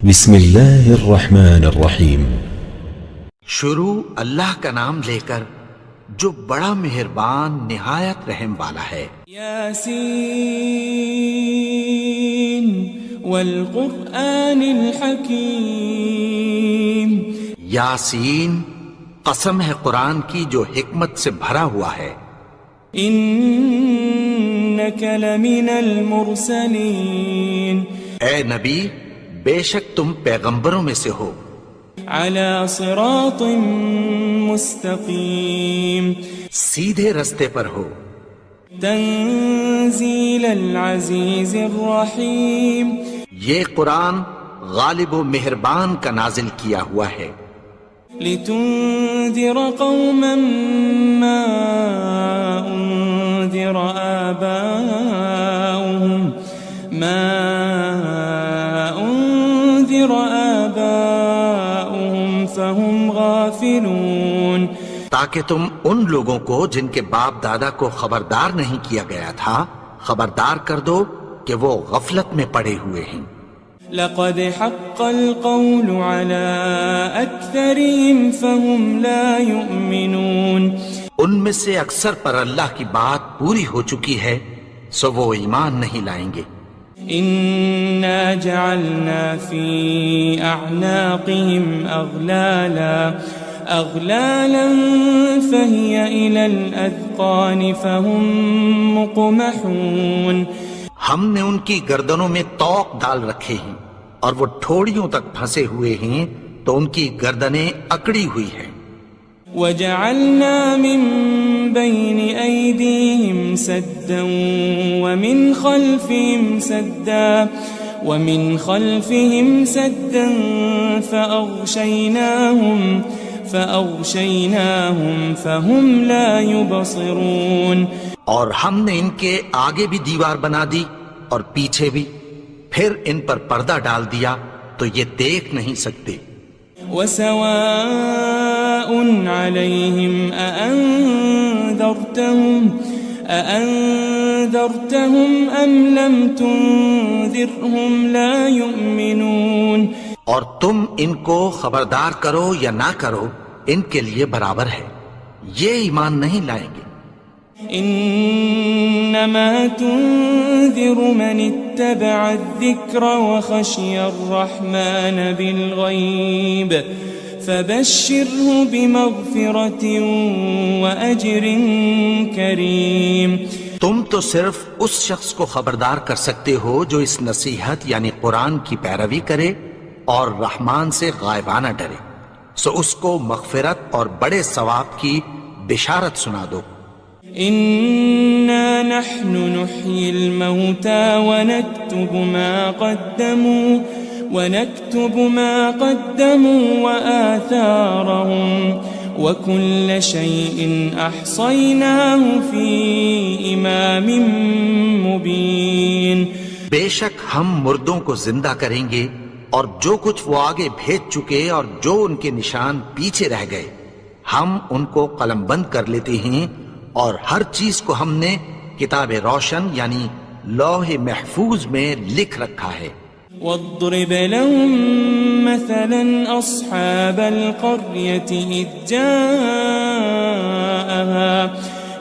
بسم اللہ الرحمن الرحیم۔ شروع اللہ کا نام لے کر جو بڑا مہربان نہایت رحم والا ہے۔ یاسین والقرآن الحکیم۔ یاسین، قسم ہے قرآن کی جو حکمت سے بھرا ہوا ہے۔ انک لمن المرسلین۔ اے نبی، بے شک تم پیغمبروں میں سے ہو۔ علی صراط مستقیم۔ سیدھے رستے پر ہو۔ تنزیل العزیز الرحیم۔ یہ قرآن غالب و مہربان کا نازل کیا ہوا ہے۔ لتنذر قوما ما انذر آباؤهم فهم غافلون۔ تاکہ تم ان لوگوں کو جن کے باپ دادا کو خبردار نہیں کیا گیا تھا خبردار کر دو کہ وہ غفلت میں پڑے ہوئے ہیں۔ لقد حق القول على أكثرهم فهم لا يؤمنون۔ ان میں سے اکثر پر اللہ کی بات پوری ہو چکی ہے سو وہ ایمان نہیں لائیں گے۔ إنا جعلنا في أعناقهم أغلالا فهي إلى الأذقان فهم مقمحون۔ ہم نے ان کی گردنوں میں طوق ڈال رکھے ہیں اور وہ ٹھوڑیوں تک پھنسے ہوئے ہیں تو ان کی گردنیں اکڑی ہوئی ہیں۔ وجعلنا من بين أيديهم سدا ومن خلفهم سدا فأغشيناهم فهم لا يبصرون۔ اور ہم نے ان کے آگے بھی دیوار بنا دی اور پیچھے بھی، پھر ان پر پردہ ڈال دیا تو یہ دیکھ نہیں سکتے۔ وسواء عليهم أأنذرتهم أم لم تنذرهم لا يؤمنون۔ اور تم ان کو خبردار کرو یا نہ کرو ان کے لیے برابر ہے، یہ ایمان نہیں لائیں گے۔ انما تنذر من اتبع الذکر وخشی الرحمن بالغیب فبشره بمغفرة وأجر کریم۔ تم تو صرف اس شخص کو خبردار کر سکتے ہو جو اس نصیحت یعنی قرآن کی پیروی کرے اور رحمان سے غائبانہ ڈرے، سو اس کو مغفرت اور بڑے ثواب کی بشارت سنا دو۔ إنا نحن نحيي الموتى ونكتب ما قدموا وآثارهم وكل شيء أحصيناه في إمام مبين۔ بے شک ہم مردوں کو زندہ کریں گے اور جو کچھ وہ آگے بھیج چکے اور جو ان کے نشان پیچھے رہ گئے ہم ان کو قلم بند کر لیتے ہیں، اور ہر چیز کو ہم نے کتاب روشن یعنی لوح محفوظ میں لکھ رکھا ہے۔ واضرب لهم مثلا أصحاب القرية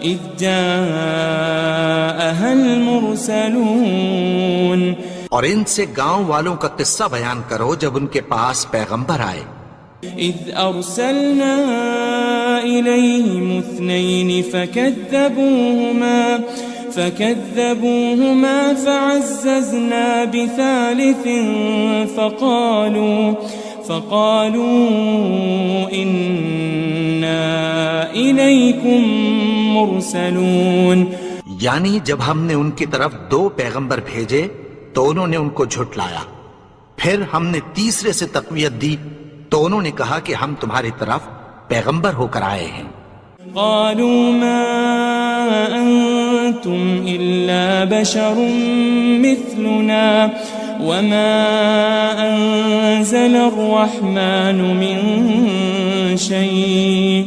إذ جاءها المرسلون۔ اور ان سے گاؤں والوں کا قصہ بیان کرو جب ان کے پاس پیغمبر آئے۔ إذ أرسلنا إليهم 2 فكذبوهما فعززنا بثالث فقالوا إنا إليكم مرسلون۔ یعنی جب ہم نے ان کی طرف 2 پیغمبر بھیجے تو انہوں نے ان کو جھٹلایا، پھر ہم نے تیسرے سے تقویت دی تو انہوں نے کہا کہ ہم تمہاری طرف پیغمبر ہو کر آئے ہیں۔ قالوا ما أنتم إلا بشر مثلنا وما أنزل الرحمن من شيء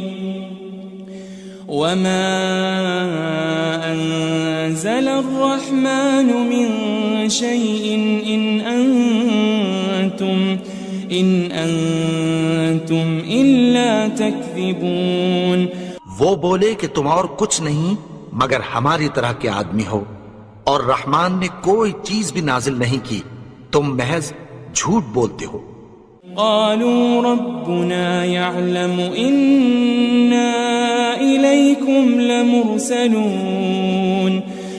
إن أنتم أنتم إلا تكذبون. وہ بولے کہ تم اور کچھ نہیں مگر ہماری طرح کے آدمی ہو، اور رحمان نے کوئی چیز بھی نازل نہیں کی، تم محض جھوٹ بولتے ہو. قالوا ربنا يعلم إنا إليكم لمرسلون.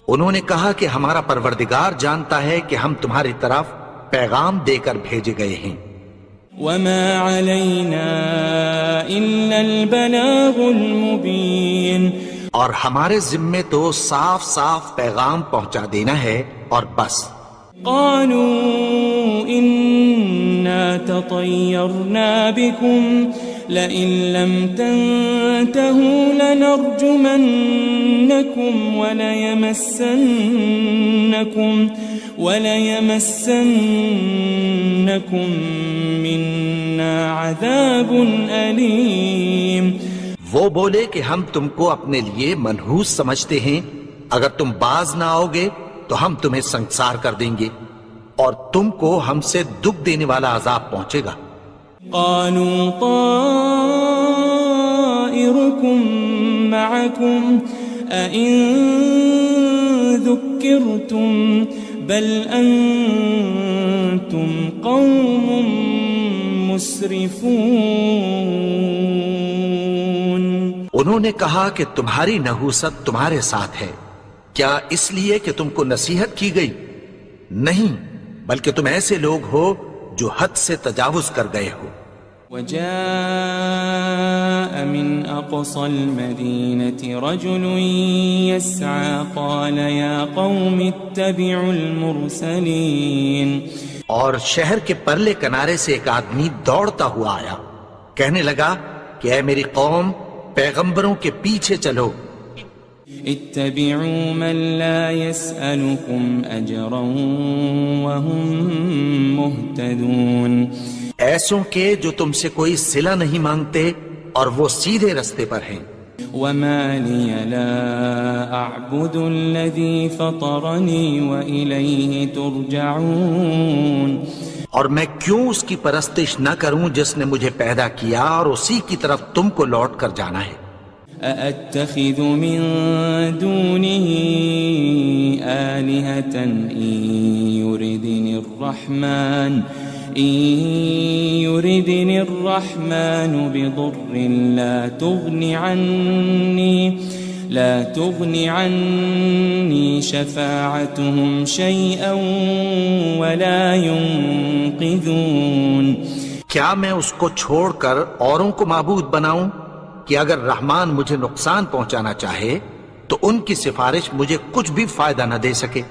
انہوں نے کہا کہ ہمارا پروردگار جانتا ہے کہ ہم تمہاری طرف پیغام دے کر بھیجے گئے ہیں. وما علينا إلا البلاغ المبين. اور ہمارے ذمے تو صاف صاف پیغام پہنچا دینا ہے اور بس. قالوا إنا تطيرنا بكم لئن لم تنتهوا لنرجمنكم وليمسنكم منا عذاب أليم. وہ بولے کہ ہم تم کو اپنے لیے منحوس سمجھتے ہیں، اگر تم باز نہ آؤ گے تو ہم تمہیں سنسار کر دیں گے اور تم کو ہم سے دکھ دینے والا عذاب پہنچے گا. قالوا طائركم معكم أئن ذكرتم بل أنتم قوم مسرفون. انہوں نے کہا کہ تمہاری نحوست تمہارے ساتھ ہے، کیا اس لیے کہ تم کو نصیحت کی گئی؟ نہیں، بلکہ تم ایسے لوگ ہو جو حد سے تجاوز کر گئے ہو. وجاء من أقصى المدينة رجل يسعى قال يا قوم اتبعوا المرسلين. اور شہر کے پرلے کنارے سے ایک آدمی دوڑتا ہوا آیا، کہنے لگا کہ اے میری قوم، پیغمبروں کے پیچھے چلو. اتبعوا من لا يسألكم أجرا وهم مهتدون. ایسوں کے جو تم سے کوئی صلہ نہیں مانگتے اور وہ سیدھے رستے پر ہیں. وما لي لا أعبد الذي فطرني وإليه ترجعون. اور میں کیوں اس کی پرستش نہ کروں جس نے مجھے پیدا کیا اور اسی کی طرف تم کو لوٹ کر جانا ہے. أأتخذ من دونه آلهة إن يردني الرحمن بضر لا تغن عني شفاعتهم شيئا ولا ينقذون. کیا میں اس کو چھوڑ کر اوروں کو معبود بناؤں کہ اگر رحمان مجھے نقصان پہنچانا چاہے تو ان کی سفارش مجھے کچھ بھی فائدہ نہ دے سکے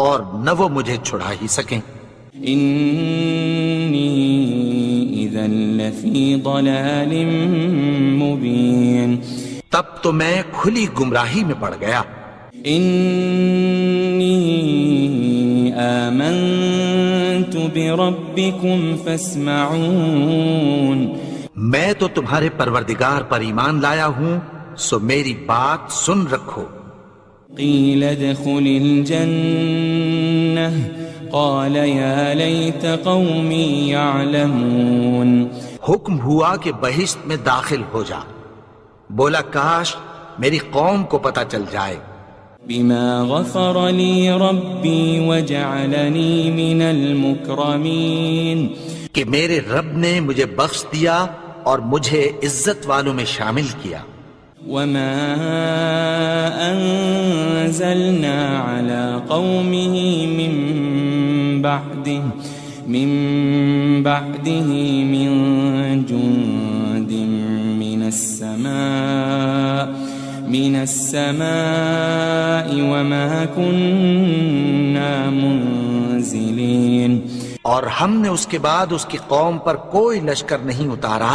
اور نہ وہ مجھے چھڑا ہی سکیں. إني إذا لفي ضلال مبين. تب تو میں کھلی گمراہی میں پڑ گیا. إني آمنت بربكم فاسمعون. میں تو تمہارے پروردگار پر ایمان لایا ہوں، سو میری بات سن رکھو. قيل ادخل الجنة قال يا ليت قومي يعلمون. حکم ہوا کہ بہشت میں داخل ہو جا. بولا کاش میری قوم کو پتہ چل جائے. بما غفر لي ربي وجعلني من المكرمين. کہ میرے رب نے مجھے بخش دیا اور مجھے عزت والوں میں شامل کیا. وما أنزلنا على قومه من بعده من جند من السماء وما كنا منزلين. اور ہم نے اس کے بعد اس کی قوم پر کوئی لشکر نہیں اتارا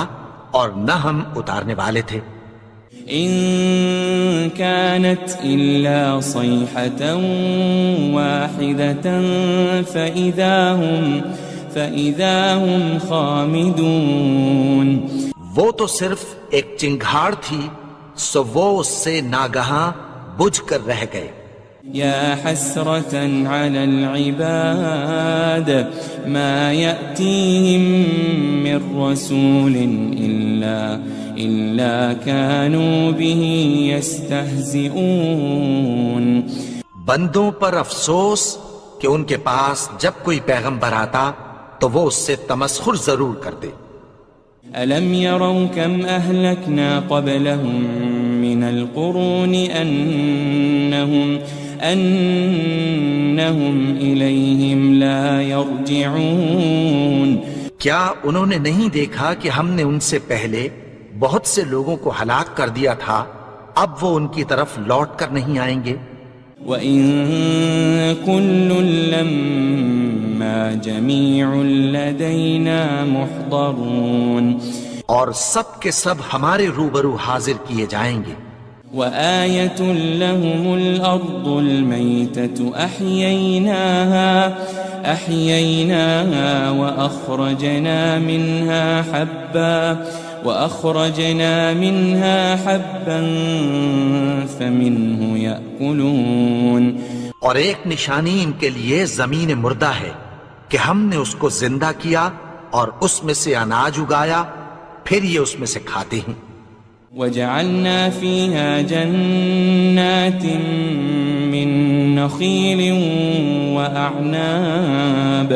اور نہ ہم اتارنے والے تھے. إن كانت إلا صيحة واحدة فإذا هم خامدون. وہ تو صرف ایک چنگھاڑ تھی، سو وہ اس سے ناگہاں بجھ کر رہ گئے. يا حسرة على العباد ما يأتيهم من رسول إلا كانوا به يستهزئون. بندوں پر افسوس کہ ان کے پاس جب کوئی پیغمبر آتا تو وہ اس سے تمسخر ضرور کرتے. ألم يروا كم أهلكنا قبلهم من القرون أنهم إليهم لا يرجعون. کیا انہوں نے نہیں دیکھا کہ ہم نے ان سے پہلے بہت سے لوگوں کو ہلاک کر دیا تھا، اب وہ ان کی طرف لوٹ کر نہیں آئیں گے. وَإِن كُلٌّ لَمَّا جَمِيعٌ لَدَيْنَا مُحْضَرُونَ. اور سب کے سب ہمارے روبرو حاضر کیے جائیں گے. وَآيَةٌ لَهُمُ الْأَرْضُ الْمَيْتَةُ أَحْيَيْنَاهَا وَأَخْرَجْنَا مِنْهَا حَبًّا فَمِنْهُ يَأْكُلُونَ. اور ایک نشانی ان کے لیے زمین مردہ ہے کہ ہم نے اس کو زندہ کیا اور اس میں سے اناج اگایا، پھر یہ اس میں سے کھاتے ہیں. وَجَعَلْنَا فِيهَا جَنَّاتٍ مِّن نَخِيلٍ وَأَعْنَابٍ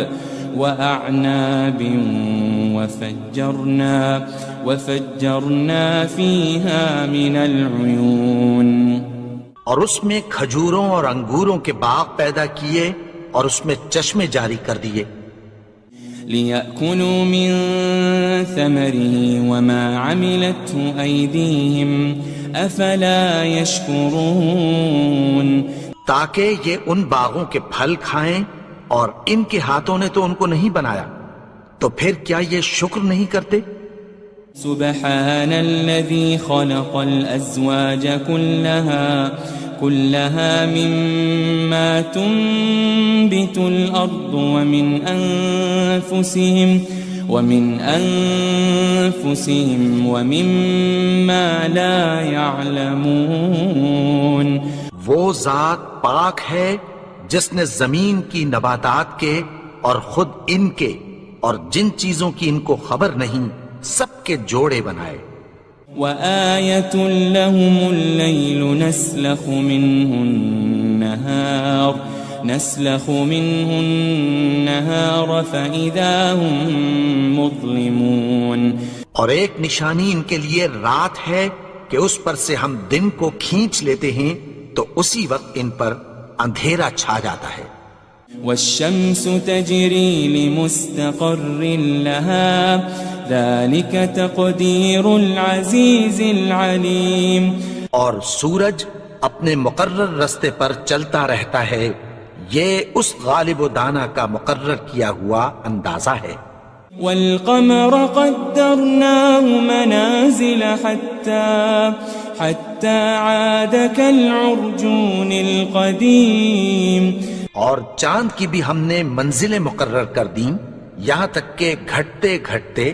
وَفَجَّرْنَا فِيهَا مِنَ الْعُيُونِ. اور اس میں کھجوروں اور انگوروں کے باغ پیدا کیے اور اس میں چشمے جاری کر دیے. لِيَأْكُلُوا مِن ثَمَرِهِ وَمَا عَمِلَتْهُ أَيْدِيهِمْ أَفَلَا يَشْكُرُونَ. تاکہ یہ ان باغوں کے پھل کھائیں اور ان کے ہاتھوں نے تو ان کو نہیں بنایا، تو پھر کیا یہ شکر نہیں کرتے؟ سبحان الذي خلق الأزواج كلها مما تنبت الأرض ومن أنفسهم ومما لا يعلمون. وہ ذات پاک ہے جس نے زمین کی نباتات کے اور خود ان کے اور جن چیزوں کی ان کو خبر نہیں سب کے جوڑے بنائے. وَآيَةٌ لَهُمُ اللَّيْلُ نَسْلَخُ مِنْهُ النَّهَارَ فَإِذَا هُمْ مُظْلِمُونَ. اور ایک نشانی ان کے لیے رات ہے کہ اس پر سے ہم دن کو کھینچ لیتے ہیں تو اسی وقت ان پر اندھیرا چھا جاتا ہے. وَالشَّمْسُ تَجْرِي لِمُسْتَقَرٍّ لَهَا ذَلِكَ تَقْدِيرُ الْعَزِيزِ الْعَلِيمِ. اور سورج اپنے مقرر رستے پر چلتا رہتا ہے، یہ اس غالب و دانا کا مقرر کیا ہوا اندازہ ہے. وَالْقَمَرَ قَدَّرْنَاهُ مَنَازِلَ حَتَّى عَادَ كَالْعُرْجُونِ الْقَدِيمِ. اور چاند کی بھی ہم نے منزلیں مقرر کر دیں، یہاں تک کہ گھٹتے گھٹتے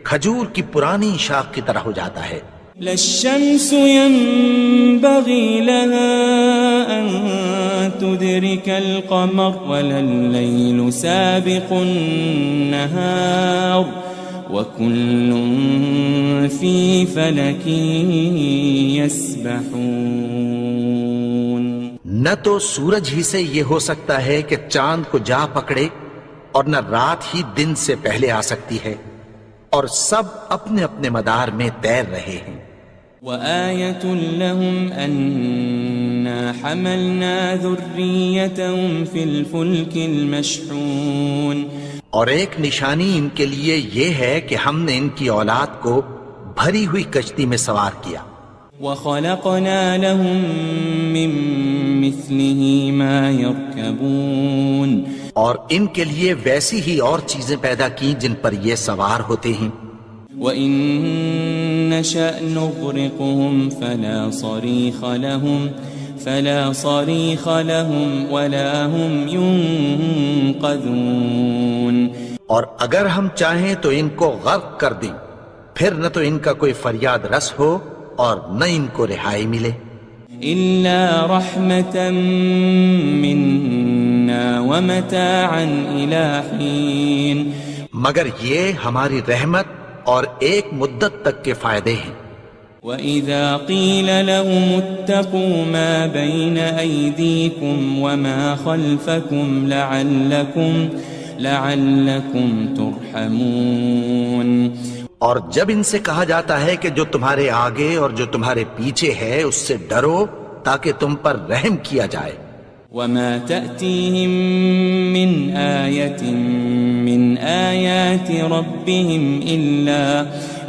کھجور کی پرانی شاخ کی طرح ہو جاتا ہے. لَلشَّمْسُ يَنبَغِي لَهَا أَن تُدْرِكَ الْقَمَرَ وَلَلَّيْلُ سَابِقُ النَّهَارِ وَكُلٌّ فِي فَلَكٍ يَسْبَحُونَ. نہ تو سورج ہی سے یہ ہو سکتا ہے کہ چاند کو جا پکڑے، اور نہ رات ہی دن سے پہلے آ سکتی ہے، اور سب اپنے اپنے مدار میں تیر رہے ہیں. وَآيَةٌ لَهُمْ أَنَّا حَمَلْنَا ذُرِّيَّتَهُمْ فِي الْفُلْكِ الْمَشْحُونِ. اور ایک نشانی ان کے لیے یہ ہے کہ ہم نے ان کی اولاد کو بھری ہوئی کشتی میں سوار کیا. وَخَلَقْنَا لَهُم مِّن مِّثْلِهِ مَا يَرْكَبُونَ. اور ان کے لیے ویسی ہی اور چیزیں پیدا کی جن پر یہ سوار ہوتے ہیں. وَإِن نَّشَأْ نُغْرِقْهُمْ فَلَا صَرِيخَ لَهُمْ وَلَا هُمْ يُنقَذُونَ. اور اگر ہم چاہیں تو ان کو غرق کر دیں، پھر نہ تو ان کا کوئی فریاد رس ہو اور نہ ان کو رہائی ملے. إلا رحمة منا ومتاعا إلى حين مگر یہ ہماری رحمت اور ایک مدت تک کے فائدے ہیں. وَإِذَا قِيلَ لَهُمُ اتَّقُوا مَا بَيْنَ أَيْدِيكُمْ وَمَا خَلْفَكُمْ لَعَلَّكُمْ تُرْحَمُونَ. اور جب ان سے کہا جاتا ہے کہ جو تمہارے آگے اور جو تمہارے پیچھے ہے اس سے ڈرو تاکہ تم پر رحم کیا جائے. وَمَا تَأْتِيهِم مِّنْ آيَةٍ مِّنْ آيَاتِ رَبِّهِمْ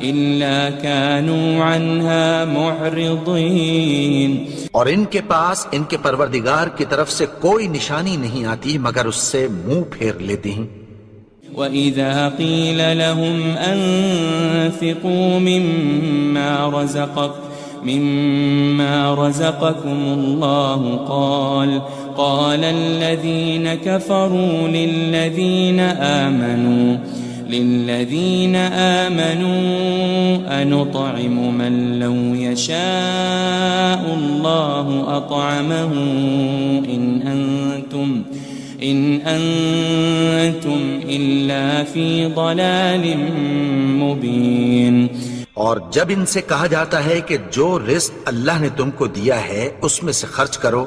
إِلَّا كَانُوا عَنْهَا مُعْرِضِينَ. اور ان کے پاس ان کے پروردگار کی طرف سے کوئی نشانی نہیں آتی مگر اس سے منہ پھیر لیتے ہیں. وَإِذَا قِيلَ لَهُمْ أَنفِقُوا مِمَّا رَزَقَكُمُ اللَّهُ قَالَ الَّذِينَ كَفَرُوا لِلَّذِينَ آمَنُوا أَنُطْعِمُ مَن لَّوْ يَشَاءُ اللَّهُ أَطْعَمَهُ إِنْ أَنْتُمْ إِلَّا فِي ضَلَالٍ مُبِينٍ. اور جب ان سے کہا جاتا ہے کہ جو رزق اللہ نے تم کو دیا ہے اس میں سے خرچ کرو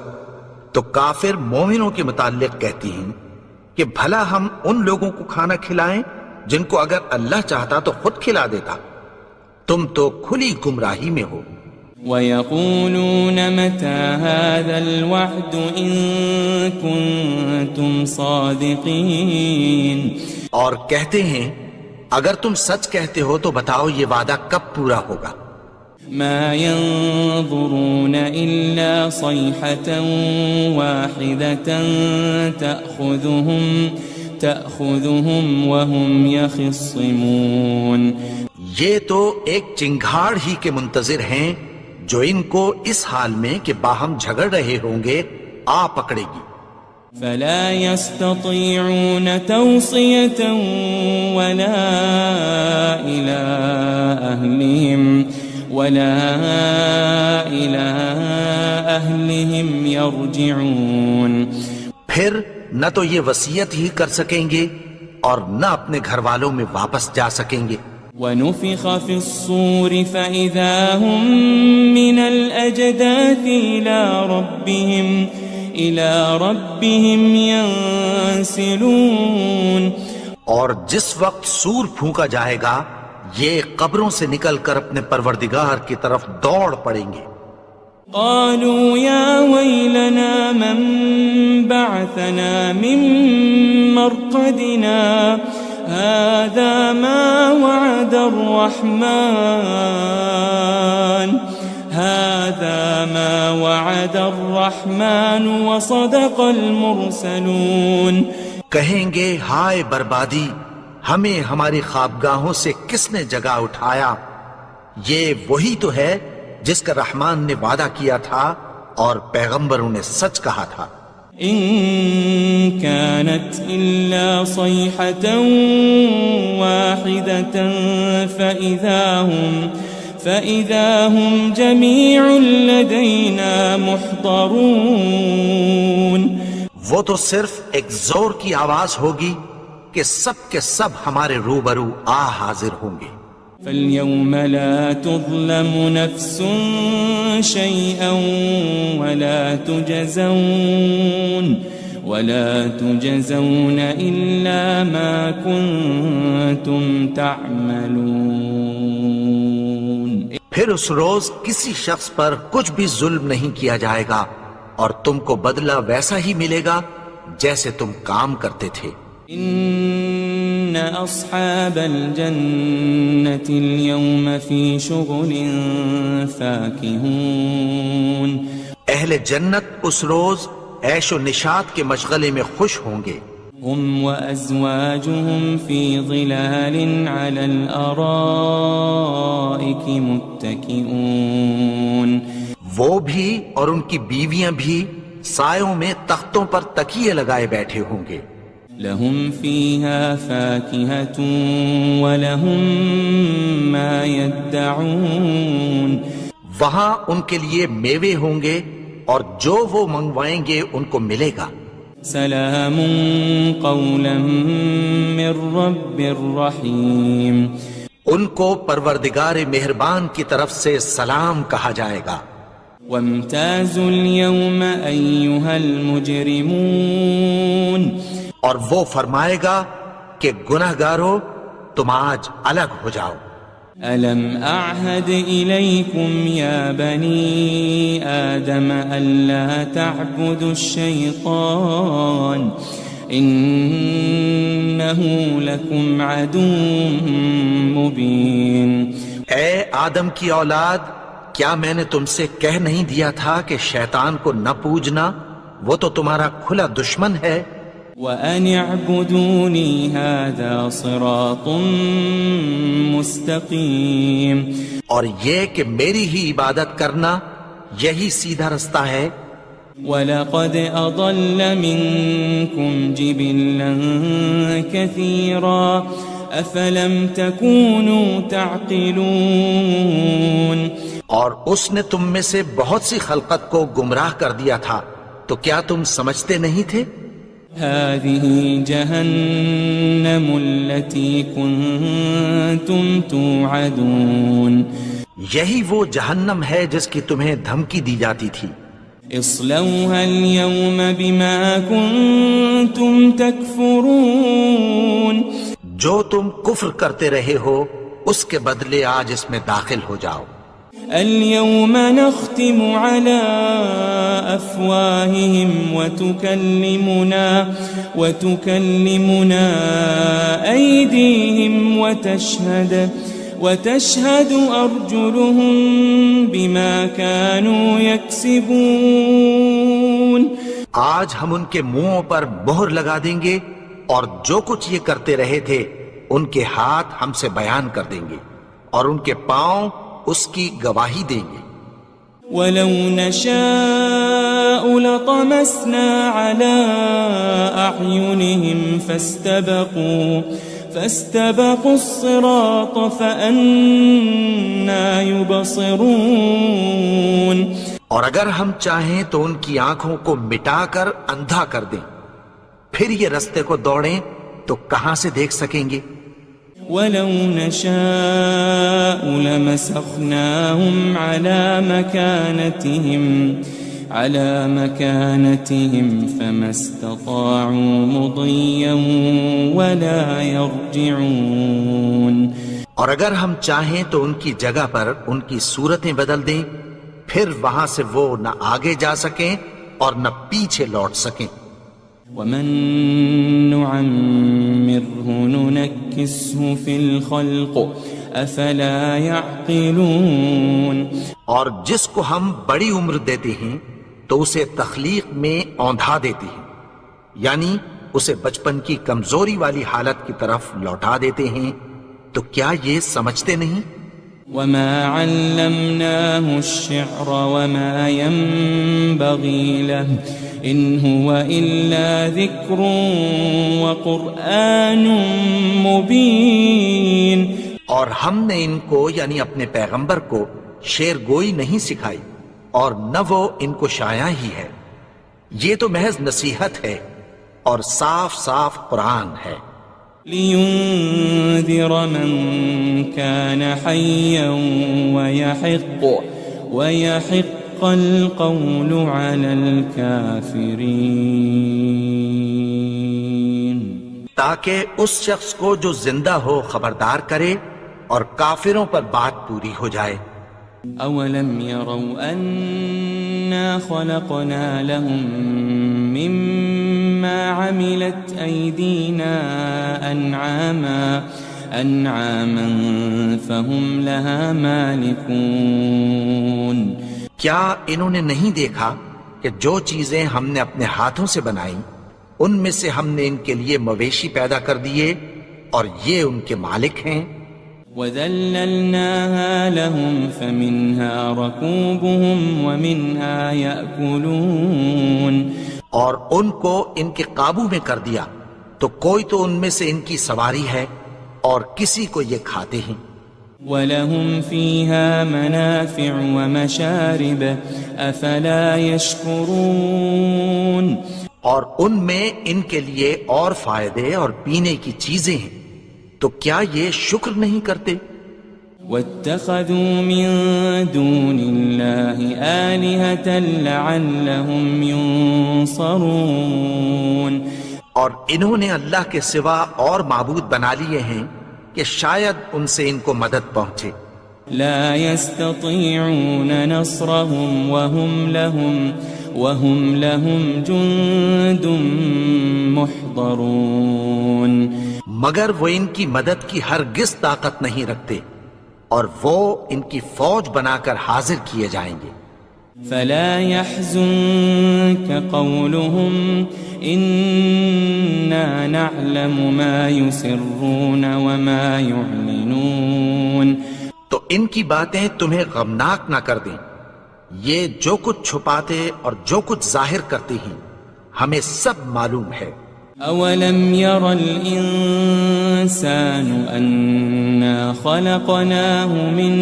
تو کافر مومنوں کے متعلق کہتی ہیں کہ بھلا ہم ان لوگوں کو کھانا کھلائیں جن کو اگر اللہ چاہتا تو خود کھلا دیتا. تم تو کھلی گمراہی میں ہو. وَيَقُولُونَ مَتَى هَذَا الْوَعْدُ إِن كُنتُمْ صَادِقِينَ. اور کہتے ہیں اگر تم سچ کہتے ہو تو بتاؤ یہ وعدہ کب پورا ہوگا. مَا يَنظُرُونَ إِلَّا صَيْحَةً وَاحِدَةً تَأْخُذُهُمْ وَهُمْ يَخِصِّمُونَ. یہ تو ایک چنگھاڑ ہی کے منتظر ہیں جو ان کو اس حال میں کہ باہم جھگڑ رہے ہوں گے آ پکڑے گی. فلا يستطيعون توصية ولا إلى أهلهم يرجعون. پھر نہ تو یہ وصیت ہی کر سکیں گے اور نہ اپنے گھر والوں میں واپس جا سکیں گے. وَنُفِخَ فِي الصُّورِ فَإِذَا هُم مِّنَ الْأَجْدَاثِ إِلَى رَبِّهِمْ يَنسِلُونَ. اور جس وقت سور پھونکا جائے گا یہ قبروں سے نکل کر اپنے پروردگار کی طرف دوڑ پڑیں گے. قالوا يا ويلنا من بعثنا من مرقدنا هذا ما وعد الرحمن وصدق المرسلون. کہیں گے ہائے بربادی ہمیں ہماری خوابگاہوں سے کس نے جگا اٹھایا. یہ وہی تو ہے جس کا رحمان نے وعدہ کیا تھا اور پیغمبروں نے سچ کہا تھا. ان كانت الا صيحة واحدة فإذا هم جميع لدينا محضرون. وہ تو صرف ایک زور کی آواز ہوگی کہ سب کے سب ہمارے روبرو حاضر ہوں گے. فاليوم لا تظلم نفس شيئا ولا تجزون إلا ما كنتم تعملون. پھر اس روز کسی شخص پر کچھ بھی ظلم نہیں کیا جائے گا اور تم کو بدلہ ویسا ہی ملے گا جیسے تم کام کرتے تھے. ان اصحاب الجنة اليوم في شغل فاكهون. اہل جنت اس روز عیش و نشاط کے مشغلے میں خوش ہوں گے. هم وازواجهم في ظلال على الارائك متكئون. وہ بھی اور ان کی بیویاں بھی سایوں میں تختوں پر تکیے لگائے بیٹھے ہوں گے. لهم فيها فاكهة ولهم ما يدعون. وہاں ان کے لیے میوے ہوں گے اور جو وہ منگوائیں گے ان کو ملے گا۔ سلام قولا من رب الرحیم، ان کو پروردگار مہربان کی طرف سے سلام کہا جائے گا۔ وامتازوا اليوم ایھا المجرمون، اور وہ فرمائے گا کہ گنہگارو تم آج الگ ہو جاؤ۔ ألم أعهد إليكم يا بني آدم ألا تعبدوا الشيطان إنه لكم عدو مبين۔ اے آدم کی اولاد، کیا میں نے تم سے کہہ نہیں دیا تھا کہ شیطان کو نہ پوجنا، وہ تو تمہارا کھلا دشمن ہے۔ وَأَنِ اعْبُدُونِي هَذَا صِرَاطٌ مُسْتَقِيمٌ، اور یہ کہ میری ہی عبادت کرنا یہی سیدھا رستہ ہے۔ وَلَقَدْ أَضَلَّ مِنكُمْ جِبِلًّا كَثِيرًا أَفَلَمْ تَكُونُوا تَعْقِلُونَ، اور اس نے تم میں سے بہت سی خلقت کو گمراہ کر دیا تھا، تو کیا تم سمجھتے نہیں تھے؟ هذه جهنم التي كنتم توعدون، یہی وہ جہنم ہے جس کی تمہیں دھمکی دی جاتی تھی۔ اصلوها اليوم بما كنتم تكفرون، جو تم کفر کرتے رہے ہو اس کے بدلے آج اس میں داخل ہو جاؤ۔ اليوم نختم على أفواههم وتكلمنا أيديهم وتشهد أرجلهم بما كانوا يكسبون، آج ہم ان کے منہوں پر مہر لگا دیں گے اور جو کچھ یہ کرتے رہے تھے ان کے ہاتھ ہم سے بیان کر دیں گے اور ان کے پاؤں اس کی گواہی دیں گے۔ وَلَوْ نَشَاءُ لَطَمَسْنَا عَلَىٰ أَعْيُنِهِمْ فَاسْتَبَقُوا الصِّرَاطَ فَأَنَّىٰ يُبْصِرُونَ، اور اگر ہم چاہیں تو ان کی آنکھوں کو مٹا کر اندھا کر دیں، پھر یہ رستے کو دوڑیں تو کہاں سے دیکھ سکیں گے؟ وَلَوْ نَشَاءُ لَمَسَخْنَاهُمْ عَلَى مَكَانَتِهِمْ فَمَا اسْتَطَاعُوا مُضِيًّا وَلَا يَرْجِعُونَ، اور اگر ہم چاہیں تو ان کی جگہ پر ان کی صورتیں بدل دیں، پھر وہاں سے وہ نہ آگے جا سکیں اور نہ پیچھے لوٹ سکیں۔ وَمَن نُعَمِّرْهُ نُنَكِّسْهُ فِي الْخَلْقِ أَفَلَا يَعْقِلُونَ، اور جس کو ہم بڑی عمر دیتے ہیں تو اسے تخلیق میں اوندھا دیتے ہیں، یعنی اسے بچپن کی کمزوری والی حالت کی طرف لوٹا دیتے ہیں، تو کیا یہ سمجھتے نہیں؟ وَمَا عَلَّمْنَاهُ الشِّعْرَ وَمَا يَنبَغِي لَهُ إِنْ هُوَ إِلَّا ذِكْرٌ وَقُرْآنٌ مُبِينٌ، اور ہم نے ان کو یعنی اپنے پیغمبر کو شعر گوئی نہیں سکھائی اور نہ وہ ان کو شایع ہی ہے، یہ تو محض نصیحت ہے اور صاف صاف قرآن ہے۔ لِيُنذِرَ مَن كَانَ حَيًّا وَيَحِقَّ الْقَوْلُ عَلَى الْكَافِرِينَ، تاکہ اس شخص کو جو زندہ ہو خبردار کرے اور کافروں پر بات پوری ہو جائے۔ أَوَلَمْ يَرَوْا أَنَّا خَلَقْنَا لَهُم مِّمَّا عَمِلَتْ أَيْدِينَا أَنْعَامًا فَهُمْ لَهَا مَالِكُونَ، کیا انہوں نے نہیں دیکھا کہ جو چیزیں ہم نے اپنے ہاتھوں سے بنائیں ان میں سے ہم نے ان کے لیے مویشی پیدا کر دیے اور یہ ان کے مالک ہیں۔ وَذَلَّلْنَاهَا لَهُمْ فَمِنْهَا رَكُوبُهُمْ وَمِنْهَا يَأْكُلُونَ، اور ان کو ان کے قابو میں کر دیا تو کوئی تو ان میں سے ان کی سواری ہے اور کسی کو یہ کھاتے ہیں۔ وَلَهُمْ فِيهَا مَنَافِعُ وَمَشَارِبُ أَفَلَا يَشْكُرُونَ اور ان میں ان کے لیے اور فائدے اور پینے کی چیزیں ہیں، تو کیا یہ شکر نہیں کرتے؟ وَاتَّخَذُوا مِن دُونِ اللَّهِ آلِهَةً لَعَلَّهُمْ يُنصَرُونَ اور انہوں نے اللہ کے سوا اور معبود بنا لیے ہیں کہ شاید ان سے ان کو مدد پہنچے۔ لا يستطيعون نصرهم وهم لهم جند محضرون مگر وہ ان کی مدد کی ہرگز طاقت نہیں رکھتے، اور وہ ان کی فوج بنا کر حاضر کیے جائیں گے۔ فلا يحزنك قولهم إنا نعلم ما يسرون وما يعلنون تو ان کی باتیں تمہیں غمناک نہ کر دیں، یہ جو کچھ چھپاتے اور جو کچھ ظاہر کرتے ہیں ہمیں سب معلوم ہے۔ أولم ير الإنسان أنا خلقناه من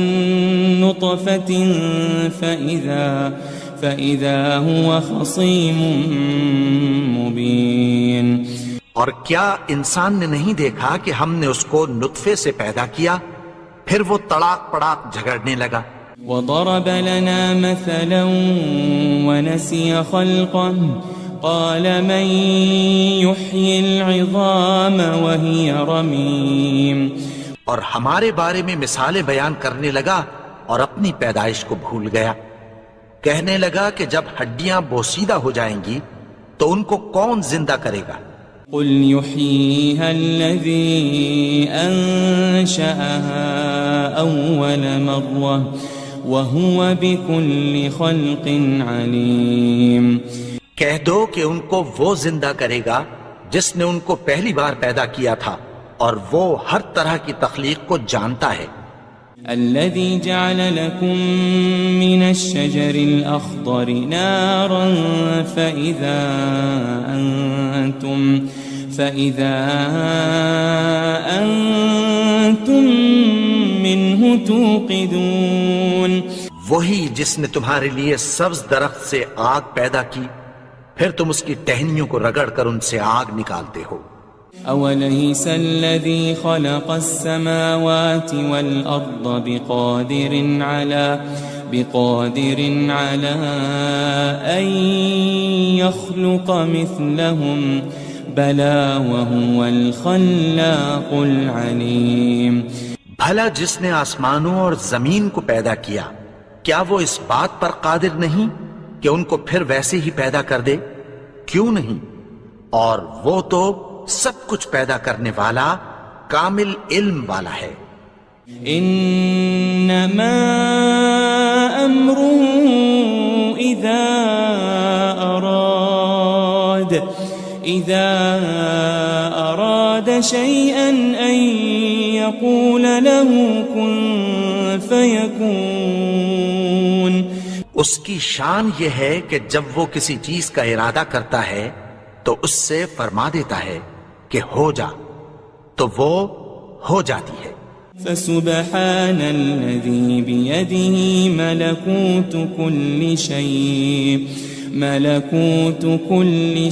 نطفة فإذا هو خصيم مبين اور کیا انسان نے نہیں دیکھا کہ ہم نے اس کو نطفے سے پیدا کیا، پھر وہ تڑاک پڑاک جھگڑنے لگا۔ وضرب لنا مثلا ونسي خلقه قال من يحيي العظام وهي رميم اور ہمارے بارے میں مثالیں بیان کرنے لگا اور اپنی پیدائش کو بھول گیا۔ کہنے لگا کہ جب ہڈیاں بوسیدہ ہو جائیں گی تو ان کو کون زندہ کرے گا؟ قل يحييها الذي أنشأها أول مرة وهو بكل خلق عليم کہہ دو کہ ان کو وہ زندہ کرے گا جس نے ان کو پہلی بار پیدا کیا تھا، اور وہ ہر طرح کی تخلیق کو جانتا ہے۔ الذي جعل لكم من الشجر الأخضر نارا فإذا أنتم منه توقدون وہی جس نے تمہارے لیے سبز درخت سے آگ پیدا کی، پھر تم اس کی ٹہنیوں کو رگڑ کر ان سے آگ نکالتے ہو۔ أوليس الذي خلق السماوات والأرض بقادر على أن يخلق مثلهم بلى وهو الخلاق العليم بھلا جس نے آسمانوں اور زمین کو پیدا کیا، کیا وہ اس بات پر قادر نہیں کہ ان کو پھر ویسے ہی پیدا کر دے؟ کیوں نہیں؟ اور وہ تو سب کچھ پیدا کرنے والا، کامل علم والا ہے۔ انما امره اذا اراد شيئا ان يقول له كن فيكون اس کی شان یہ ہے کہ جب وہ کسی چیز کا ارادہ کرتا ہے تو اس سے فرما دیتا ہے کہ ہو جا، تو وہ ہو جاتی ہے۔ فسبحان الذي بيده ملكوت كل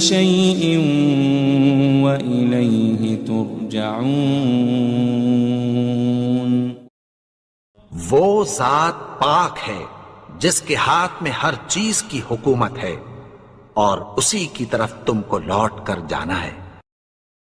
شيء وإليه ترجعون وہ ذات پاک ہے جس کے ہاتھ میں ہر چیز کی حکومت ہے، اور اسی کی طرف تم کو لوٹ کر جانا ہے۔